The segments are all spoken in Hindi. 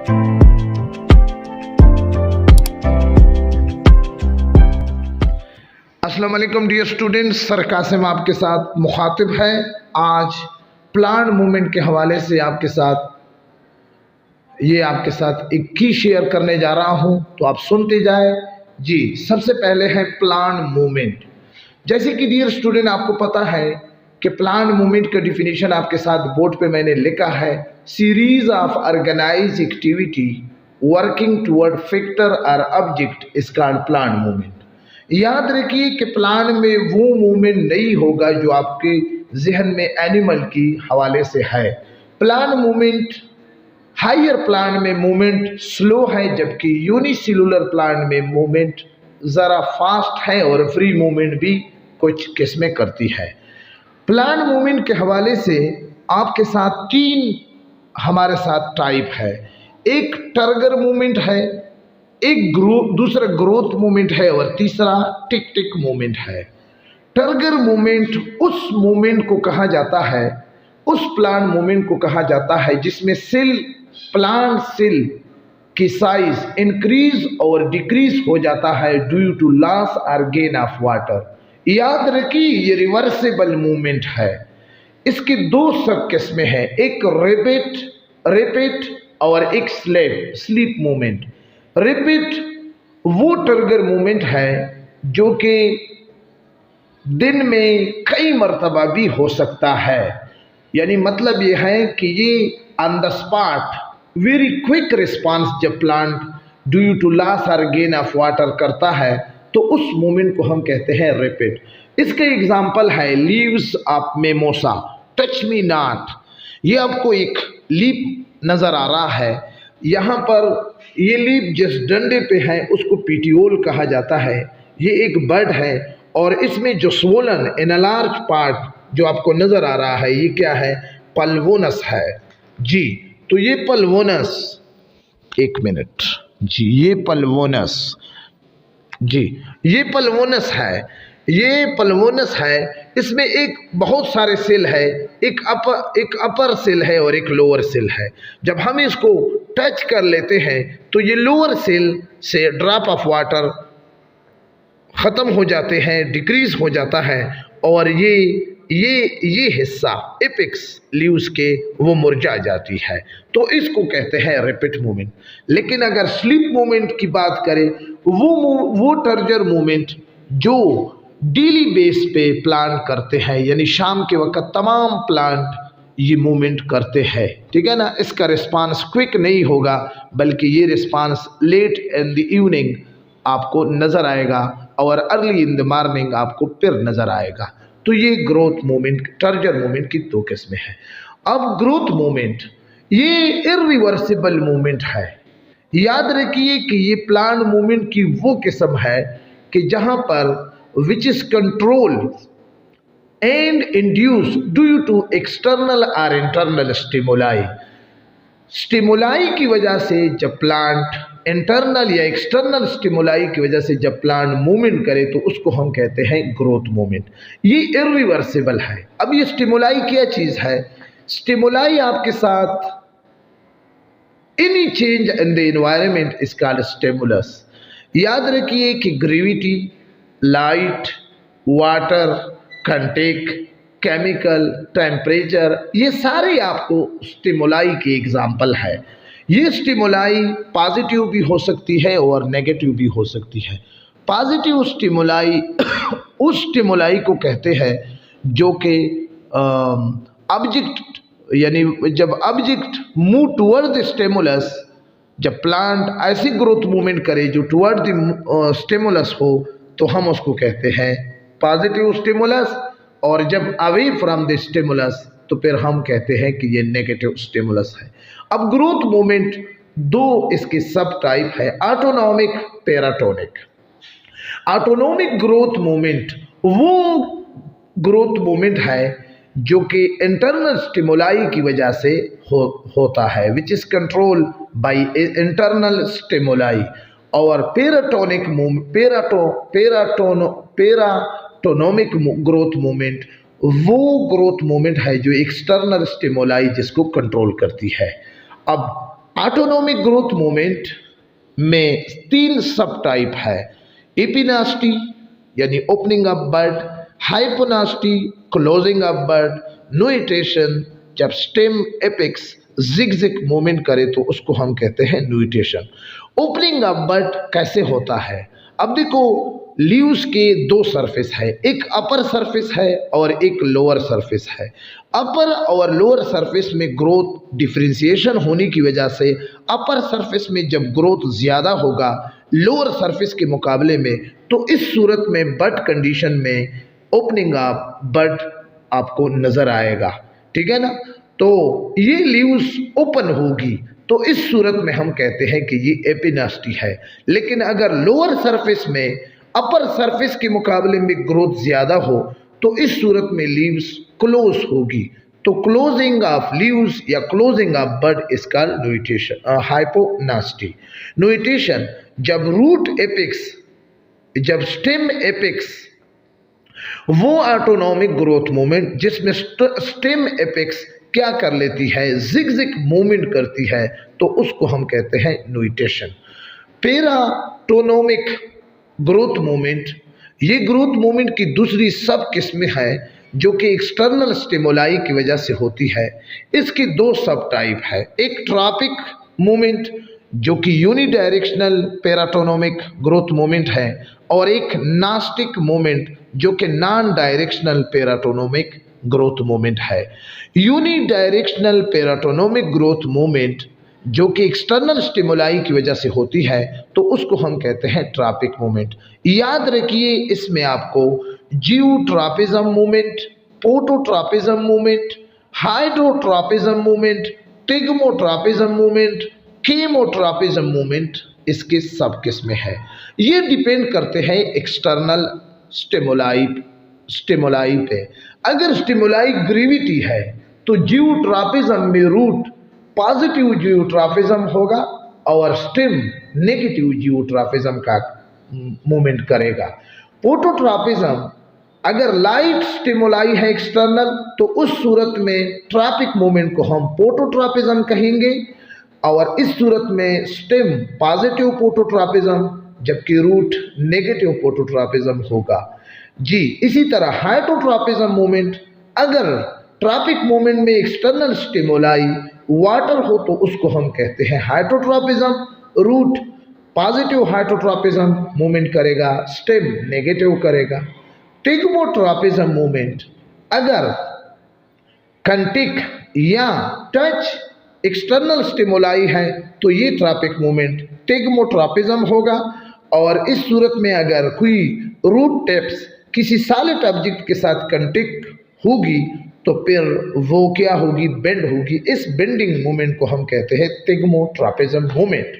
अस्सलाम वालेकुम डियर स्टूडेंट्स, सर कासिम आपके साथ मुखातिब है। आज प्लान मूवमेंट के हवाले से आपके साथ एक की शेयर करने जा रहा हूं, तो आप सुनते जाए। जी, सबसे पहले है प्लान मूवमेंट। जैसे कि डियर स्टूडेंट आपको पता है कि प्लान मूवमेंट का डिफिनीशन आपके साथ बोर्ड पे मैंने लिखा है, series of organize activity working toward factor और object is called plant movement. याद रखिए कि प्लान में वो मूवमेंट नहीं होगा जो आपके जहन में एनिमल की हवाले से है। प्लान मूवमेंट, हायर प्लान में मूवमेंट स्लो है, जबकि यूनिसेलुलर प्लान में मूवमेंट ज़रा फास्ट है और फ्री मूवमेंट भी कुछ किस्में करती है। प्लान मूवमेंट के हवाले से आपके साथ तीन हमारे साथ टाइप है। एक टर्गर मूवमेंट है, एक दूसरा ग्रोथ मूवमेंट है और तीसरा टिक टिक मूवमेंट है। टर्गर मूवमेंट उस मूवमेंट को कहा जाता है, उस प्लान मूवमेंट को कहा जाता है जिसमें प्लांट सेल की साइज इंक्रीज और डिक्रीज हो जाता है ड्यू टू लॉस और गेन ऑफ वाटर। याद रखिए ये रिवर्सिबल मूवमेंट है। इसकी दो सब किस्में हैं, एक रैपिड और एक स्लीप मूवमेंट। रैपिड वो टर्गर मूवमेंट है जो कि दिन में कई मरतबा भी हो सकता है। यानी मतलब ये है कि ये on the spot very quick response जब प्लांट ड्यू टू लॉस और गेन ऑफ वाटर करता है तो उस मूवमेंट को हम कहते हैं रैपिड। इसका एग्जांपल है leaves of Mimosa, touch me not. ये आपको एक लीफ नजर आ रहा है। यहाँ पर ये लीफ जिस डंडे पे है उसको पीटियोल कहा जाता है। ये एक बर्ड है और इसमें जो स्वोलन एनलार्ज पार्ट जो आपको नजर आ रहा है ये क्या है? पल्वोनस है। जी, तो ये पल्वोनस, एक मिनट जी, ये पल्वोनस, जी ये पल्वोनस है, ये पल्वोनस है। इसमें एक बहुत सारे सेल है, एक अपर सेल है और एक लोअर सेल है। जब हम इसको टच कर लेते हैं तो ये लोअर सेल से ड्रॉप ऑफ वाटर ख़त्म हो जाते हैं, डिक्रीज हो जाता है और ये हिस्सा एपिक्स लीव्स के वो मुरझा जाती है। तो इसको कहते हैं रैपिड मूवमेंट। लेकिन अगर स्लीप मूवमेंट की बात करें, वो टर्गर मूवमेंट जो डेली बेस पे प्लांट करते हैं, यानी शाम के वक्त तमाम प्लांट ये मूवमेंट करते हैं, ठीक है ना। इसका रिस्पांस क्विक नहीं होगा बल्कि ये response late in the evening आपको नज़र आएगा और अर्ली इन द मॉर्निंग आपको फिर नज़र आएगा। तो ये ग्रोथ मूवमेंट, टर्गर मूवमेंट की दो किस्में हैं। अब ग्रोथ मूवमेंट ये इरिवर्सिबल मूवमेंट है। याद रखिए कि ये प्लांट मूवमेंट की वो किस्म है कि जहां पर which is controlled and induced due to external or internal stimuli। Stimuli की वजह से जब प्लांट इंटरनल या एक्सटर्नल स्टिमुलाई की वजह से जब प्लांट मूवमेंट करे तो उसको हम कहते हैं ग्रोथ मूवमेंट। ये इरिवर्सिबल है। अब ये स्टिमुलाई क्या चीज़ है? स्टिमुलाई आपके साथ any change in the environment is called stimulus. याद रखिए कि gravity, light, water, contact, chemical, temperature, ये सारे आपको स्टिमुलाई के एग्जाम्पल है। ये स्टिमुलाई पॉजिटिव भी हो सकती है और नेगेटिव भी हो सकती है। पॉजिटिव स्टिमुलाई उस स्टिमुलाई को कहते हैं जो कि ऑब्जेक्ट, यानी जब object move toward the stimulus, जब प्लांट ऐसी ग्रोथ मूवमेंट करे जो टुवर्ड द स्टिमुलस हो तो हम उसको कहते हैं पॉजिटिव स्टिमुलस, और जब अवे फ्रॉम द स्टिमुलस तो फिर हम कहते हैं कि ये नेगेटिव स्टिमुलस है। अब ग्रोथ मूवमेंट दो इसके सब टाइप है, autonomic, paratonic. Autonomic growth movement वो ग्रोथ मूवमेंट है जो कि इंटरनल स्टिमुलाई की वजह से होता है, which is control by internal stimuli. और पैराटोनोमिक ग्रोथ मूवमेंट वो ग्रोथ मूवमेंट है जो एक्सटर्नल स्टिमुलाई जिसको कंट्रोल करती है। अब ऑटोनोमिक ग्रोथ मूवमेंट में 3 सब टाइप है। एपिनास्टी यानी opening up bird, hyponasty closing up bird, nutation जब स्टेम एपेक्स जिगजैग मूवमेंट करे तो उसको हम कहते हैं न्यूटेशन। ओपनिंग अप बर्ड कैसे होता है? अब देखो, लीव्स के 2 सरफेस है, एक अपर सरफेस है और एक लोअर सरफेस है। अपर और लोअर सरफेस में ग्रोथ डिफरेंशिएशन होने की वजह से अपर सरफेस में जब ग्रोथ ज़्यादा होगा लोअर सरफेस के मुकाबले में, तो इस सूरत में बर्ड कंडीशन में ओपनिंग अप बर्ड आपको नज़र आएगा। ठीक है ना? तो ये लीव्स ओपन होगी तो इस सूरत में हम कहते हैं कि ये एपिनास्टी है। लेकिन अगर लोअर सरफेस में अपर सरफेस के मुकाबले में ग्रोथ ज़्यादा हो तो इस सूरत में लीव्स क्लोज होगी। तो क्लोजिंग ऑफ लीव्स या closing of bird is called nutation, hyponasty. Nutation जब रूट एपेक्स, जब स्टेम एपेक्स, वो ऑटोनोमिक ग्रोथ मूवमेंट जिसमें स्टेम एपेक्स क्या कर लेती है, जिगजैग मूवमेंट करती है, तो उसको हम कहते हैं न्यूटेशन। पैराटोनोमिक ग्रोथ मूवमेंट, ये ग्रोथ मूवमेंट की दूसरी सब किस्में हैं जो कि एक्सटर्नल स्टिमुलाई की वजह से होती है। इसकी 2 सब टाइप है, एक ट्रॉपिक मूवमेंट जो कि यूनिडायरेक्शनल पैराटोनोमिक ग्रोथ मूवमेंट है और एक नास्टिक मूवमेंट जो कि non directional paratonomic growth movement है। यूनिडायरेक्शनल पैराटोनोमिक ग्रोथ मूवमेंट जो कि एक्सटर्नल स्टिमुलाई की वजह से होती है तो उसको हम कहते हैं ट्रॉपिक मूवमेंट। याद रखिए, इसमें आपको geotropism movement, phototropism movement, hydrotropism movement, thigmotropism movement, chemotropism movement इसके सब किस्में हैं। ये डिपेंड करते हैं एक्सटर्नल स्टिमुलाई पे। अगर स्टिमुलाई ग्रेविटी है तो जियोट्रॉपिज्म में रूट पॉजिटिव जियोट्रॉपिज्म होगा और स्टेम नेगेटिव जियोट्रॉपिज्म का मूवमेंट करेगा। पोटोट्रॉपिज्म, अगर लाइट स्टिमुलाई है एक्सटर्नल तो उस सूरत में ट्रॉपिक मूवमेंट को हम पोटोट्रॉपिज्म कहेंगे और इस सूरत में स्टेम पॉजिटिव पोटोट्रॉपिज्म जबकि रूट नेगेटिव पोटोट्रॉपिज्म होगा। जी, इसी तरह हाइड्रोट्रॉपिज्म मूवमेंट, अगर ट्रॉपिक मूवमेंट में एक्सटर्नल स्टिमुलाई वाटर हो तो उसको हम कहते हैं hydrotropism, root positive hydrotropism movement करेगा, स्टेम नेगेटिव करेगा। टिग्मोट्रॉपिज्म मूवमेंट, अगर कंटिक या टच एक्सटर्नल स्टिमुलाई है तो ये ट्रॉपिक मूवमेंट टिग्मोट्रॉपिज्म होगा और इस सूरत में अगर कोई रूट टिप्स किसी सॉलिड ऑब्जेक्ट के साथ कंटिक होगी तो फिर वो क्या होगी, बेंड होगी। इस बेंडिंग मूवमेंट को हम कहते हैं टिग्मोट्रॉपिज्म मूवमेंट।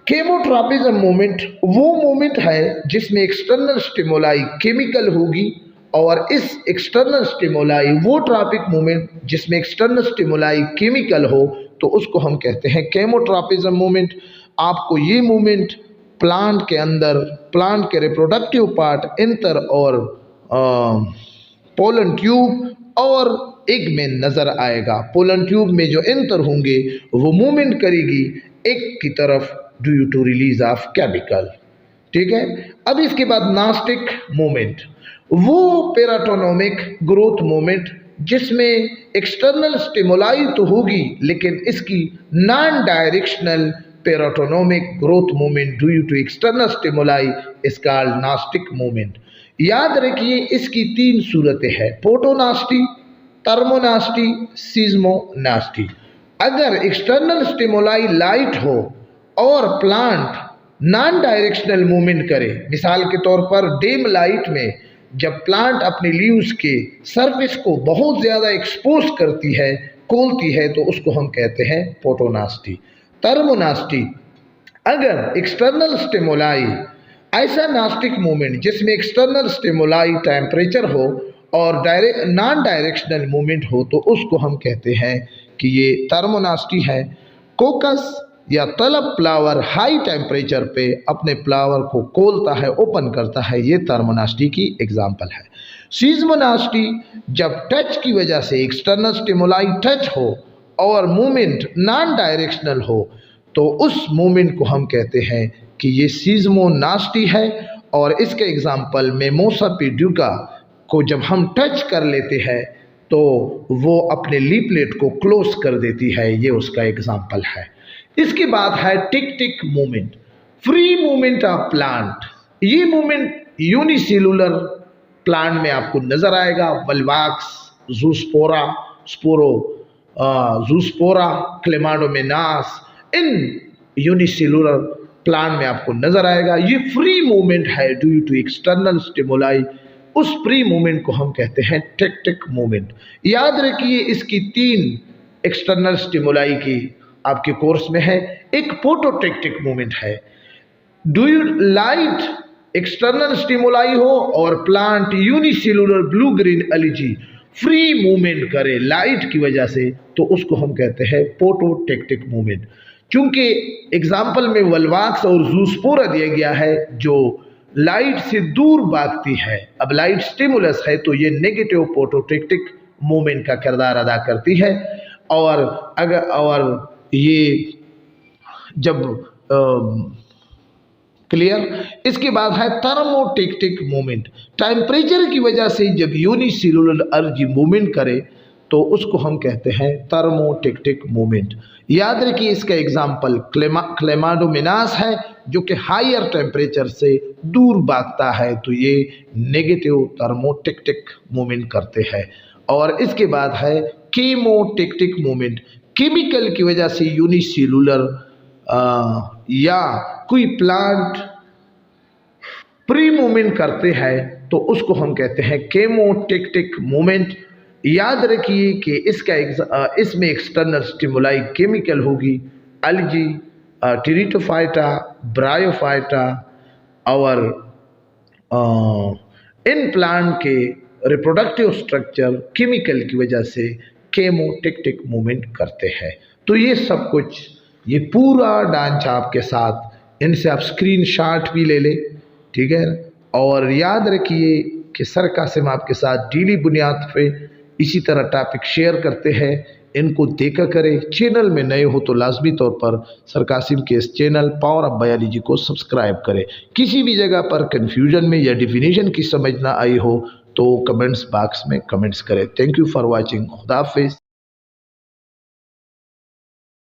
केमोट्रॉपिज्म मूवमेंट वो मूवमेंट है जिसमें एक्सटर्नल स्टिमुलाई केमिकल होगी और इस एक्सटर्नल स्टिमुलाई, वो ट्रॉपिक मूवमेंट जिसमें एक्सटर्नल स्टिमुलाई केमिकल हो तो उसको हम कहते हैं केमोट्रॉपिज्म मूवमेंट। आपको ये मूवमेंट प्लांट के अंदर, प्लांट के रिप्रोडक्टिव पार्ट, इंटर और पोलन ट्यूब और एग में नजर आएगा। पोलन ट्यूब में जो इंटर होंगे वो मूवमेंट करेगी एग की तरफ due to release of chemical. ठीक है। अब इसके बाद नास्टिक मूवमेंट, वो पैराटोनोमिक ग्रोथ मूवमेंट जिसमें एक्सटर्नल स्टिमुलाई तो होगी लेकिन इसकी non directional paratonomic growth movement due to external stimuli is called nastic movement. याद रखिए इसकी 3 सूरतें हैं, पोटोनास्टी, टर्मोनास्टी, सीज्मोनास्टी। अगर एक्सटर्नल स्टिमुलाई लाइट हो और प्लांट नॉन डायरेक्शनल मूवमेंट करे, मिसाल के तौर पर डेम लाइट में जब प्लांट अपने लीव्स के सरफेस को बहुत ज़्यादा एक्सपोज करती है, खोलती है, तो उसको हम कहते हैं पोटोनास्टी। टर्मोनास्टी, अगर एक्सटर्नल स्टिमुलाई, ऐसा नास्टिक मूवमेंट जिसमें एक्सटर्नल स्टिमुलाई टेम्परेचर हो और नॉन डायरेक्शनल मूवमेंट हो तो उसको हम कहते हैं कि ये टर्मोनास्टी है। कोकस या तलब फ्लावर हाई टेम्परेचर पे अपने फ्लावर को खोलता है, ओपन करता है, ये टर्मोनास्टी की एग्जाम्पल है। सीज्मोनास्टी, जब टच की वजह से एक्सटर्नल स्टिमुलाई टच हो और मूवमेंट नॉन डायरेक्शनल हो तो उस मूवमेंट को हम कहते हैं कि ये सीज़मोनास्टी है। और इसके एग्जाम्पल मेमोसा पिड्यूका को जब हम टच कर लेते हैं तो वो अपने लीपलेट को क्लोज कर देती है, ये उसका एग्जाम्पल है। इसके बाद है tick tick movement, free movement of plant. ये मूवमेंट यूनिसेलुलर प्लांट में आपको नजर आएगा। वल्वाक्स, जूस्पोरा, जूस्पोरा, क्लेमाडोमोनास, इन यूनिसेलुलर प्लांट में आपको नजर आएगा। ये फ्री मूवमेंट है ड्यू टू एक्सटर्नल स्टिमुलाई। उस फ्री मूवमेंट को हम कहते हैं टिक मूवमेंट। याद रखिए इसकी 3 एक्सटर्नल स्टिमुलाई की आपके कोर्स में है। एक फोटोटेक्टिक मूवमेंट है, do you light external stimuli हो और plant unicellular blue green LG free movement करे लाइट की वजह से, तो उसको हम कहते हैं फोटोटेक्टिक मूवमेंट। चूंकि एग्जाम्पल में वल्वाक्स और जूस्पोरा दिया गया है जो लाइट से दूर भागती है। अब लाइट स्टिमुलस है तो ये नेगेटिव फोटोटेक्टिक मूवमेंट का किरदार अदा करती है। और ये जब क्लियर। इसके बाद है थर्मोटेक्टिक मूवमेंट। टेम्परेचर की वजह से जब यूनिसेलुलर एनर्जी मूवमेंट करे तो उसको हम कहते हैं थर्मोटेक्टिक मूवमेंट। याद रखिए इसका एग्जाम्पल क्लेमाडोमोनास है जो कि हायर टेम्परेचर से दूर भागता है, तो ये नेगेटिव थर्मोटेक्टिक मूवमेंट करते हैं। और इसके बाद है कीमोटेक्टिक मूवमेंट। केमिकल की वजह से यूनिसेलुलर या कोई प्लांट प्री मूवमेंट करते हैं तो उसको हम कहते हैं केमोटेक्टिक मूवमेंट। याद रखिए कि इसमें एक्सटर्नल स्टिमुलाई केमिकल होगी, एल्गी, टेरिडोफाइटा, ब्रायोफाइटा। और इन प्लांट के रिप्रोडक्टिव स्ट्रक्चर केमिकल की वजह से केमोटेक्टिक मूवमेंट करते हैं। तो ये सब कुछ, ये पूरा ढांचा आपके साथ, इनसे आप स्क्रीनशॉट भी ले लें, ठीक है। और याद रखिए कि सर कासिम आपके साथ डेली बुनियाद पे इसी तरह टॉपिक शेयर करते हैं, इनको देखा करें। चैनल में नए हो तो लाजमी तौर पर सर कासिम के इस चैनल पावर ऑफ बायोलॉजी को सब्सक्राइब करें। किसी भी जगह पर कन्फ्यूजन में या डिफिनीशन की समझ ना आई हो तो कमेंट्स बॉक्स में कमेंट्स करें। Thank you for watching. खुदा हाफिज़।